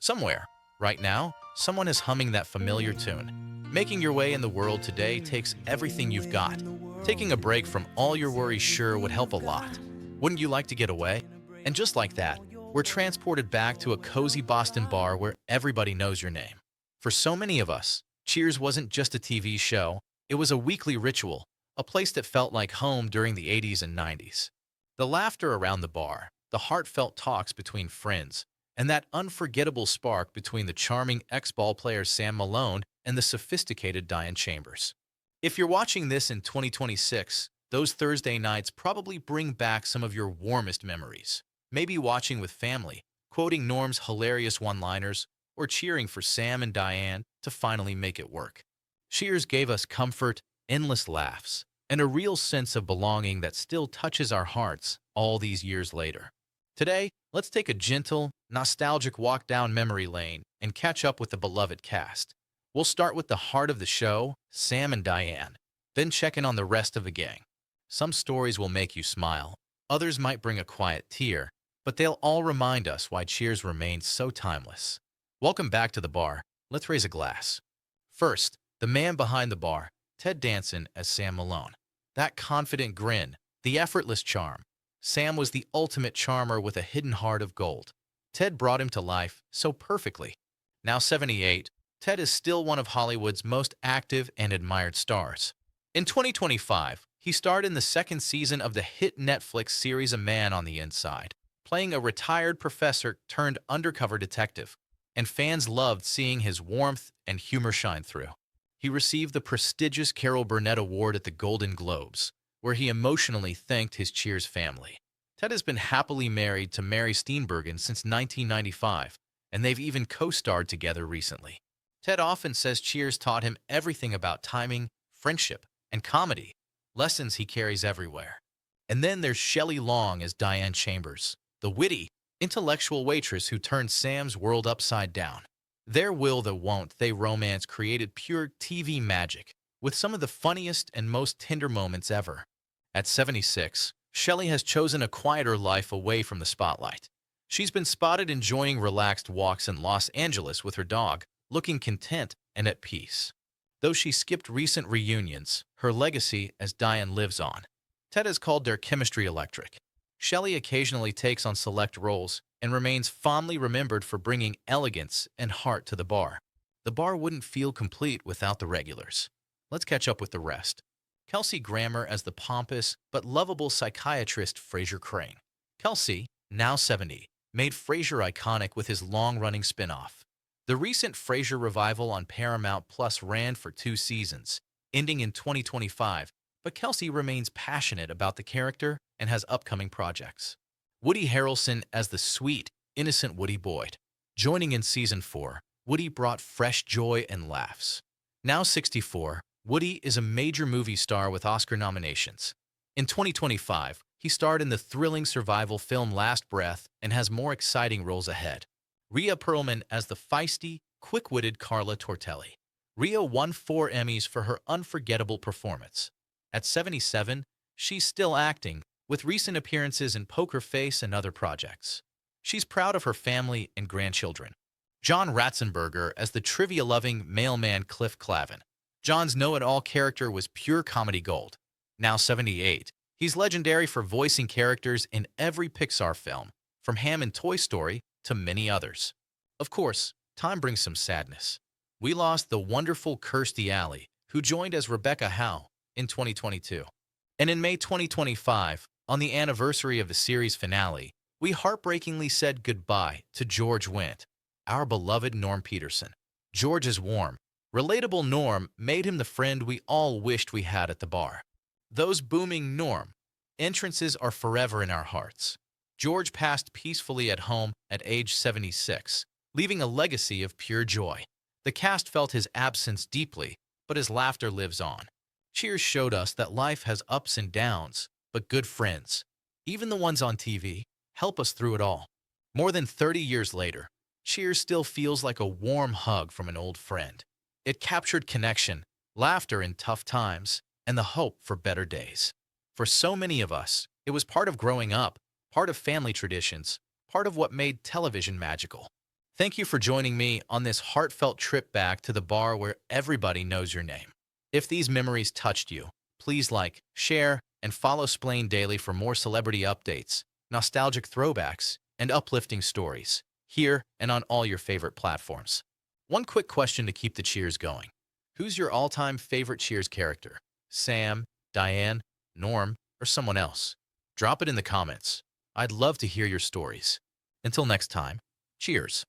Somewhere, right now, someone is humming that familiar tune. Making your way in the world today takes everything you've got. Taking a break from all your worries sure would help a lot. Wouldn't you like to get away? And just like that, we're transported back to a cozy Boston bar where everybody knows your name. For so many of us, Cheers wasn't just a TV show, it was a weekly ritual, a place that felt like home during the 80s and 90s. The laughter around the bar, the heartfelt talks between friends, and that unforgettable spark between the charming ex-ball player Sam Malone and the sophisticated Diane Chambers. If you're watching this in 2026, those Thursday nights probably bring back some of your warmest memories. Maybe watching with family, quoting Norm's hilarious one-liners, or cheering for Sam and Diane to finally make it work. Cheers gave us comfort, endless laughs, and a real sense of belonging that still touches our hearts all these years later. Today, let's take a gentle, nostalgic walk down memory lane and catch up with the beloved cast. We'll start with the heart of the show, Sam and Diane, then check in on the rest of the gang. Some stories will make you smile, others might bring a quiet tear, but they'll all remind us why Cheers remains so timeless. Welcome back to the bar. Let's raise a glass. First, the man behind the bar, Ted Danson as Sam Malone. That confident grin, the effortless charm. Sam was the ultimate charmer with a hidden heart of gold. Ted brought him to life so perfectly. Now 78, Ted is still one of Hollywood's most active and admired stars. In 2025, he starred in the second season of the hit Netflix series A Man on the Inside, playing a retired professor turned undercover detective, and fans loved seeing his warmth and humor shine through. He received the prestigious Carol Burnett Award at the Golden Globes, where he emotionally thanked his Cheers family. Ted has been happily married to Mary Steenburgen since 1995, and they've even co-starred together recently. Ted often says Cheers taught him everything about timing, friendship, and comedy, lessons he carries everywhere. And then there's Shelley Long as Diane Chambers, the witty, intellectual waitress who turned Sam's world upside down. Their will the won't they romance created pure TV magic, with some of the funniest and most tender moments ever. At 76, Shelley has chosen a quieter life away from the spotlight. She's been spotted enjoying relaxed walks in Los Angeles with her dog, looking content and at peace. Though she skipped recent reunions, her legacy as Diane lives on. Ted has called their chemistry electric. Shelley occasionally takes on select roles and remains fondly remembered for bringing elegance and heart to the bar. The bar wouldn't feel complete without the regulars. Let's catch up with the rest. Kelsey Grammer as the pompous but lovable psychiatrist Frasier Crane. Kelsey, now 70, made Frasier iconic with his long-running spin-off. The recent Frasier revival on Paramount Plus ran for 2 seasons, ending in 2025, but Kelsey remains passionate about the character and has upcoming projects. Woody Harrelson as the sweet, innocent Woody Boyd. Joining in Season 4, Woody brought fresh joy and laughs. Now 64, Woody is a major movie star with Oscar nominations. In 2025, he starred in the thrilling survival film Last Breath and has more exciting roles ahead. Rhea Perlman as the feisty, quick-witted Carla Tortelli. Rhea won 4 Emmys for her unforgettable performance. At 77, she's still acting, with recent appearances in Poker Face and other projects. She's proud of her family and grandchildren. John Ratzenberger as the trivia-loving mailman Cliff Clavin. John's know-it-all character was pure comedy gold. Now 78, he's legendary for voicing characters in every Pixar film, from Ham and Toy Story to many others. Of course, time brings some sadness. We lost the wonderful Kirstie Alley, who joined as Rebecca Howe in 2022. And in May 2025, on the anniversary of the series finale, we heartbreakingly said goodbye to George Wendt, our beloved Norm Peterson. George's warm, relatable Norm made him the friend we all wished we had at the bar. Those booming Norm entrances are forever in our hearts. George passed peacefully at home at age 76, leaving a legacy of pure joy. The cast felt his absence deeply, but his laughter lives on. Cheers showed us that life has ups and downs, but good friends, even the ones on TV, help us through it all. More than 30 years later, Cheers still feels like a warm hug from an old friend. It captured connection, laughter in tough times, and the hope for better days. For so many of us, it was part of growing up, part of family traditions, part of what made television magical. Thank you for joining me on this heartfelt trip back to the bar where everybody knows your name. If these memories touched you, please like, share, and follow Splain Daily for more celebrity updates, nostalgic throwbacks, and uplifting stories, here and on all your favorite platforms. One quick question to keep the cheers going. Who's your all-time favorite Cheers character? Sam, Diane, Norm, or someone else? Drop it in the comments. I'd love to hear your stories. Until next time, cheers.